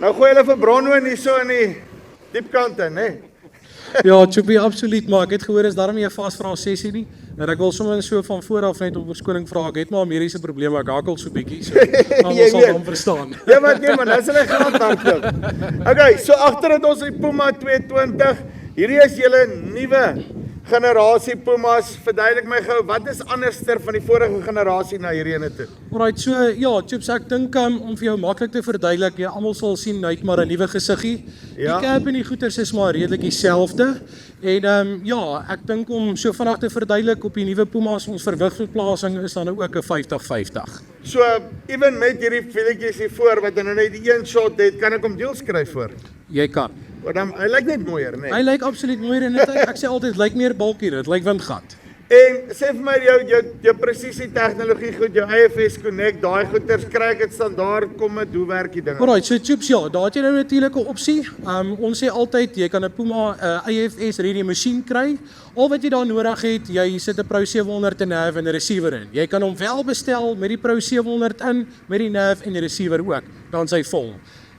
Nou gooi hulle vir Bronwyn hier so in die diepkant in, hè? Ja, Choppie, absoluut, maar ek het gehoor is daarom nie 'n vasvra sessie nie. En ek wil sommer so van vooraf net om verskoning vra. Ek het maar 'n mediese probleem, ek hakkel so bietjie, so almal sal hom verstaan. Ja, maar nee man, dis hulle graad hardloop. Okay, so agter het ons die Puma 220. Hierdie is julle nuwe generasie Pumas. Verduidelik my gou, wat is anderster van die vorige generasie na hierdie ene toe? Alright, so ja, Chips, ek dink om vir jou maklik te verduidelik, jy almal sal sien hy het maar 'n nuwe gesiggie. Ja. Die cap en die goeters is maar redelik dieselfde. En ja, ek dink om so vinnig te verduidelik op die nuwe Pumas, ons verwigverplasing is dan nou ook 'n 50-50. So, ewen met hierdie filletjies hier voor wat nou net die een shot het, kan ek hom deels skryf voor. Jy kan. Want dan hy lyk net mooier, né? Hy lyk absoluut mooier en ek sê altyd lyk meer bulky, dit lyk windgat. En sê vir my jou presisie tegnologie goed, jou IFS Connect, daai goeters kry ek dit standaard, kom met hoe werk die dinge? Alright, so Chips, ja, daar het jy nou natuurlik 'n opsie. Ons sê altyd jy kan 'n Puma IFS ready masjien kry. Al wat jy daar nodig het, jy sit 'n Pro 700 en nav en 'n receiver in. Jy kan hom wel bestel met die Pro 700 in, met die nav en die receiver ook. Dan sy vol.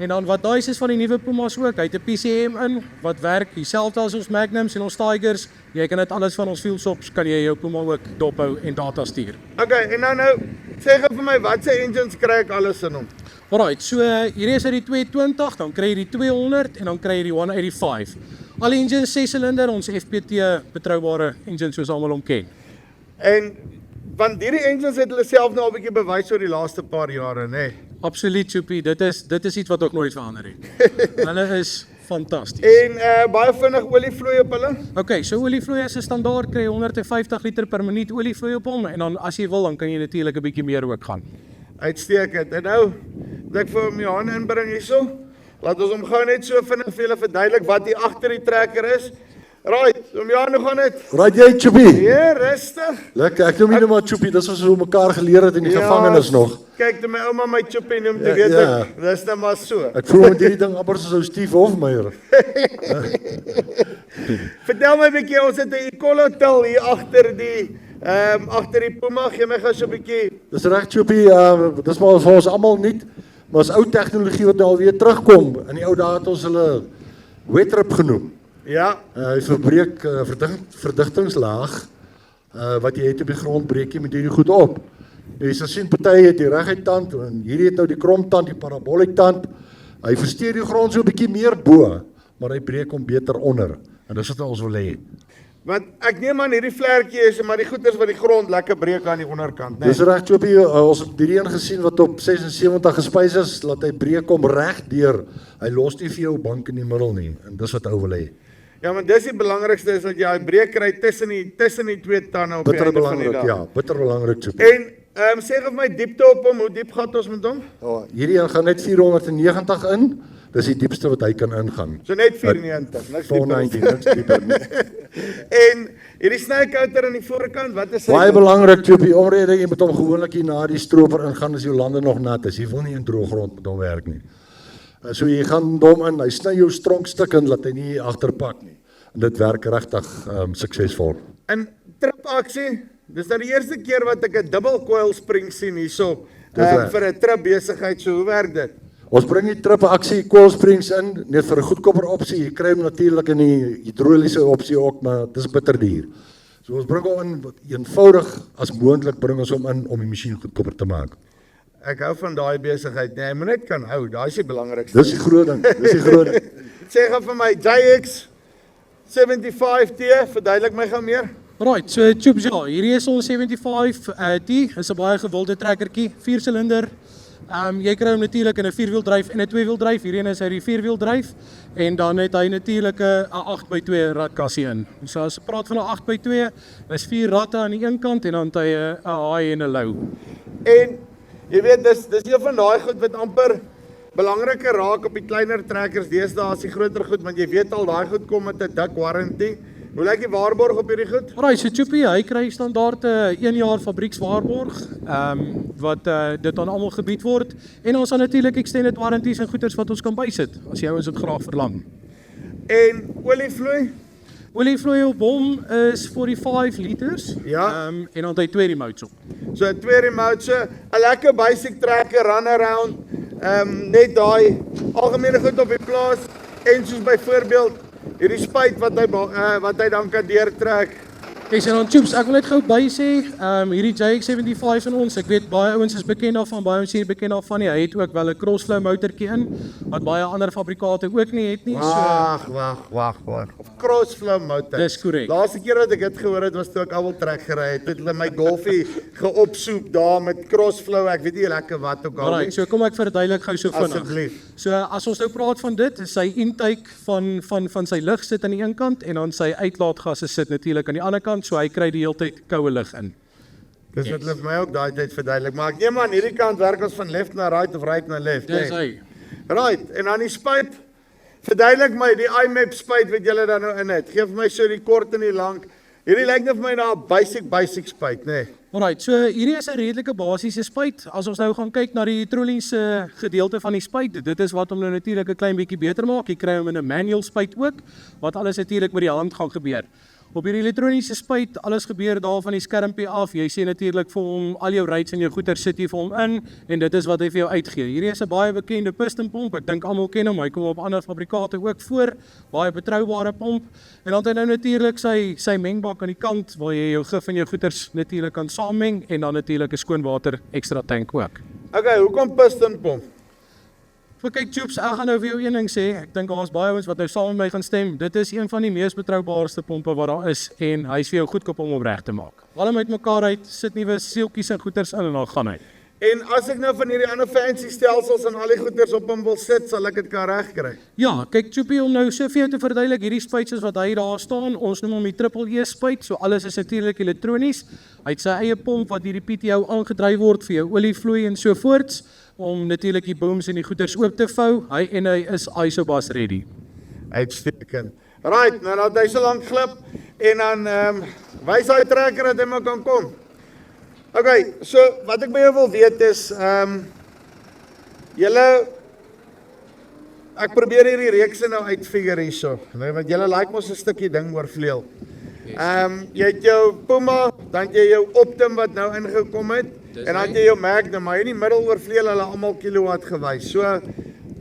En dan wat daai is van die nuwe Pumas ook. Hy het 'n PCM in wat werk dieselfde as ons Magnums en ons Tigers. Jy kan dit alles van ons fuelshops kan jy jou Puma ook dophou en data stuur. Okay, en nou sê gou vir my wat se engines kry ek alles in hom? Alright, so hierdie is uit die 220, dan kry jy die 200 en dan kry jy die 185. Al die engines 6-silinder, ons FPT betroubare engine soos almal hom ken. En want hierdie engines het hulle self nou al 'n bietjie bewys oor die laaste paar jare, né? Absoluut, Choppie, dit is iets wat ook nooit verander het. Hulle is fantasties. En baie vinnig olievloei op hulle. Okay, so olievloei is 'n standaard, kry 150 liter per minuut olievloei op hom en dan as jy wil dan kan jy natuurlik 'n bietjie meer ook gaan. Uitstekend. En nou, ek vir hom Johan inbring hierso. Laat ons hom gou net so vinnig vir julle verduidelik wat hier agter die trekker is. Right, Johan, hoe gaan dit? Right jy Choppie? Ja, rustig. Lekker, ek noem nie maar Choppie, dis wat ons mekaar geleer het in die gevangenis nog. Kyk, toe my ouma my Choppie noem, jy weet Ja. ek, dis nou maar so. Ek voel met hierdie ding amper soos ou Steve Hofmeyer. Vertel my 'n bietjie, ons het 'n Ecolotel hier agter die Puma, gee my gou so 'n bietjie. Dis reg Choppie, dis maar vir ons almal nuut, maar is ou tegnologie wat nou alweer terugkom. In die ou dae het ons hulle wetrip genoem. Ja, Hy verbreek verdigtingslaag wat jy het op die grond breek jy met hierdie goed op. Jy sal sien party het die reguit tand en hierdie het nou die kromtand, die paraboliek tand. Hy versteur die grond so 'n bietjie meer bo, maar hy breek hom beter onder. En dis wat ons wil hê. want ek neem aan hierdie vlekkie is maar die goeters wat die grond lekker breek aan die onderkant, né? Dis reg Choppie, ons het hierdie een gesien wat op 76 gespys is, laat hy breek hom reg deur. Hy los nie vir jou bank in die middel nie en dis wat ou wil hê. Ja, maar dis die belangrikste is dat jy 'n breek kry tussen die twee tande op die Bitter einde van die belangrik, dag. ja, bitter belangrik Choppie. En sê gou vir my diepte op hom, hoe diep gaan ons met hom? Ja, hierdie een gaan net 490 in. Dis die diepste wat hy kan ingaan. So net 94, niks dieper. 490, niks dieper nie. En hierdie snykouter aan die voorkant, wat is Baie belangrik Choppie, omrede jy moet hom gewoonlik hier na die stroper ingaan as jou lande nog nat is. Jy wil nie in droë grond met hom werk nie. So jy gaan hom in, hy sny jou stronkstuk in laat hy nie agterpak nie. En dit werk regtig suksesvol. In tripaksie, dis nou die eerste keer wat ek 'n dubbel coil spring sien hierso vir 'n trip besigheid. So hoe werk dit? Ons bring die trip aksie coil springs in net vir 'n goedkoper opsie. Jy kry hom natuurlik in die hidroliese opsie ook, maar dis bitter duur. So ons bring hom in eenvoudig as moontlik bring ons hom in om die masjien goedkoper te maak. Ek hou van daai besigheid, nee, maar net kan hou, daai is die belangrikste. Dis die groot ding, dis die groot ding. Sê gou vir my JX 75T, verduidelik my gou meer. Right, so Chops, ja, hierdie is ons 75T, is 'n baie gewilde trekkertjie, 4-silinder. Jy kry hom natuurlik in 'n 4-wieldryf en 'n 2-wieldryf. Hierdie een is uit die 4-wieldryf en dan het hy natuurlik 'n 8x2 ratkassie in. So as jy praat van 'n 8x2, is 4 ratte aan die een kant en dan het hy 'n high en 'n low. En jy weet dis een van daai goed wat amper belangriker raak op die kleiner trekkers deesdae as die groter goed, want jy weet al daai goed kom met 'n dik warranty. Hoe lyk die waarborg op hierdie goed? Alright, so Choppie, hy kry standaard 1 jaar fabriekswaarborg, wat dit aan almal gebied word. En ons het natuurlik extended warranties en goeders wat ons kan bysit as jy ouens dit graag verlang. En olievloei? Olievloei op hom is 45 liters. Ja. En dan het hy 2 remotes op. So 2 remote, so 'n lekker basic trekker run around. net daai algemene goed op die plaas en soos byvoorbeeld hierdie spuit wat hy dan kan deurtrek. Ek sê dan Tubes, ek wil net gou by sê, hierdie JX75 van ons, ek weet baie ouens is bekend daarvan, baie ouens hier bekend daarvan nie. Hy het ook wel 'n crossflow motortjie in wat baie ander fabrikate ook nie het nie. Wag. Crossflow motor. Dis korrek. Laaste keer wat ek dit gehoor het was toe ek Ouwel trek gery het. Het hulle my Golfie geopsoep daar met crossflow. Ek weet nie lekker wat ook al nie. Alright, so kom ek verduidelik gou so vinnig. Asseblief. So as ons nou praat van dit, is sy intake van sy lug sit aan die een kant en dan sy uitlaatgasse sit natuurlik aan die ander kant, so hy kry die hele tyd koue lug in. Dis wat hulle vir my ook daai tyd verduidelik. Maar ek neem aan hierdie kant werk ons van left na right of right na left. Dis nee. hy. Right, en dan die spuit. Verduidelik my die IMAP spuit wat julle dan nou in het. Geef my so die kort en die lank. Hierdie lyk net vir my na 'n basic spuit, nê. Nee. Alright, so hierdie is 'n redelike basiese spuit. As ons nou gaan kyk na die trolling se gedeelte van die spuit, dit is wat hom nou natuurlik 'n klein bietjie beter maak. Jy kry hom in 'n manual spuit ook, wat alles natuurlik met die hand gaan gebeur. Op hierdie elektroniese spuit, alles gebeur daar van die skermpie af. Jy sien natuurlik vir hom al jou rates en jou goeder sit hier vir hom in en dit is wat hy vir jou uitgee. Hierdie is 'n baie bekende pistonpomp. Ek dink almal ken hom. Hy kom op ander fabrikate ook voor. Baie betroubare pomp. En dan het hy nou natuurlik sy mengbak aan die kant waar jy jou gif en jou goeders natuurlik kan saammeng en dan natuurlik 'n skoonwater ekstra tank ook. Okay, hoekom pistonpomp? Maar kyk Tubes, ek gaan nou vir jou een ding sê. Ek dink daar's baie ouens wat nou saam met my gaan stem. Dit is een van die mees betroubaarste pompe wat daar is en hy's vir jou goedkoop om hom reg te maak. Haal hom uitmekaar uit, sit nuwe seeltjies en goeters in en dan gaan hy. En as ek nou van hierdie ander fancy stelsels en al die goeders op hom wil sit, sal ek dit kan regkry. Ja, kyk Tubie, om nou so vir jou te verduidelik, hierdie spuit soos wat hy daar staan, ons noem hom die triple E spuit, so alles is natuurlik elektronies. Hy het sy eie pomp wat hierdie PTO aangedryf word vir jou olievloei en so voorts, om natuurlik die booms en die goeders oop te vou. Hy is ISOBUS ready. Uitstekend. Right, nou dat hy so lank glip en dan wys hy trekker dat hy maar kan kom. Okay, so wat ek by jou wil weet is julle ek probeer hierdie reekse nou uitfigure hierso, nee, want julle like mos 'n stukkie ding oor vleuel. Jy het jou Puma, dan het jy jou Optim wat nou ingekom het en dan het jy jou Magnum, maar in die middel oor vleuel hulle almal kilowatt gewys. So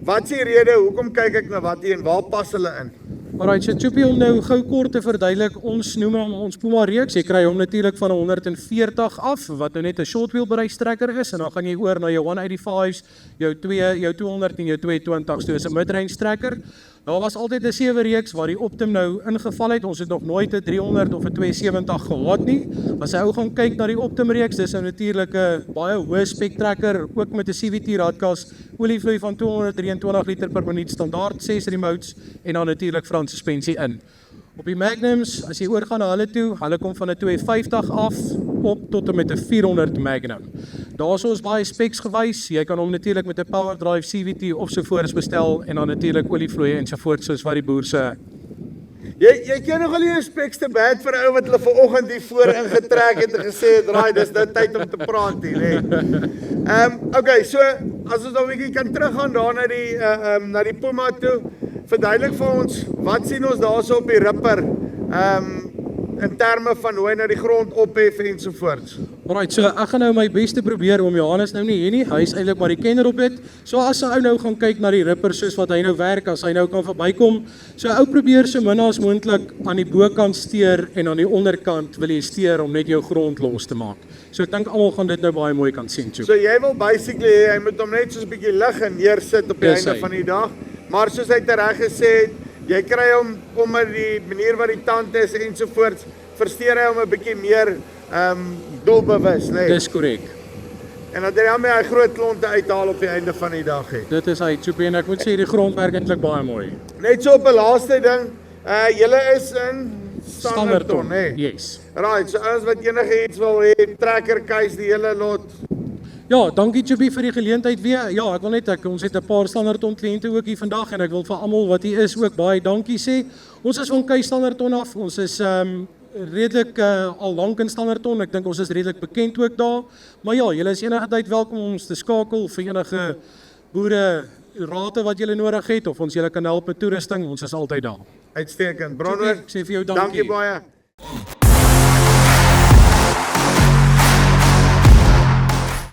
wat is die rede hoekom kyk ek na wat hier en waar pas hulle in? Alright, so Tubie, om nou gou kort te verduidelik, ons noem hom ons Puma reeks. Jy kry hom natuurlik van 140 af, wat nou net 'n shortwheel bereikstrekker is, en dan gaan jy oor na jou 185's, jou 200 en jou 220's, so is 'n midrange trekker. Daar was altyd 'n 7 reeks waar die Optim nou ingeval het. Ons het nog nooit 'n 300 of 'n 270 gehad nie. As jy ou gaan kyk na die Optim reeks, dis nou natuurlik 'n baie hoë spek trekker, ook met 'n CVT raadkas, olievloei van 223 liter per minuut standaard, 6 remotes en dan natuurlik front suspensie in. Op die Magnums, as jy oorgaan na hulle toe, hulle kom van 'n 250 af op tot en met 'n 400 Magnum. Daarso is baie specs gewys. Jy kan hom natuurlik met 'n power drive CVT of so voorts bestel en dan natuurlik olievloei en so voort soos wat die boer se. Jy ken nog al die specs te bad vir 'n ou wat hulle vanoggend hier voor ingetrek het en gesê het, "Raai, dis nou tyd om te praat hier, hè." Okay, so as ons nou 'n bietjie kan teruggaan daar na die Puma toe, verduidelik vir ons, wat sien ons daarso op die ripper? In terme van hoe hy na die grond ophef en so voorts. Alright, so ek gaan nou my beste probeer om Johannes nou nie hier nie. Hy is eintlik maar die kenner op dit. So as 'n ou nou gaan kyk na die ripper soos wat hy nou werk, as hy nou kan verbykom, so ou probeer so min as moontlik aan die bokant steur en aan die onderkant wil jy steur om net jou grond los te maak. So ek dink almal gaan dit nou baie mooi kan sien toe. So jy wil basically hê hy moet hom net soos 'n bietjie lig en neersit op die einde van die dag, maar soos hy reg gesê het, jy kry hom omdat die manier wat die tand is ensovoorts, versteur hy hom 'n bietjie meer doelbewus, né? Dis korrek. En dat jy hom hy groot klonte uithaal op die einde van die dag het. Dit is hy, Tubie, en ek moet sê die grond werk eintlik baie mooi. Net so op 'n laaste ding, julle is in Standerton, né? Yes. Right, so ouens wat enige iets wil hê, trekker, case, die hele lot. Ja, dankie Tubie vir die geleentheid weer. Ja, ek wil net ons het 'n paar Standerton kliënte ook hier vandag en ek wil vir almal wat hier is ook baie dankie sê. Ons is van Keis Standerton af. Ons is redelik al lank in Standerton. Ek dink ons is redelik bekend ook daar. Maar ja, julle is enige tyd welkom om ons te skakel vir enige boere rate wat julle nodig het of ons julle kan help met toerusting. Ons is altyd daar. Uitstekend. Bronwyn, Ek sê vir jou dankie. Dankie baie.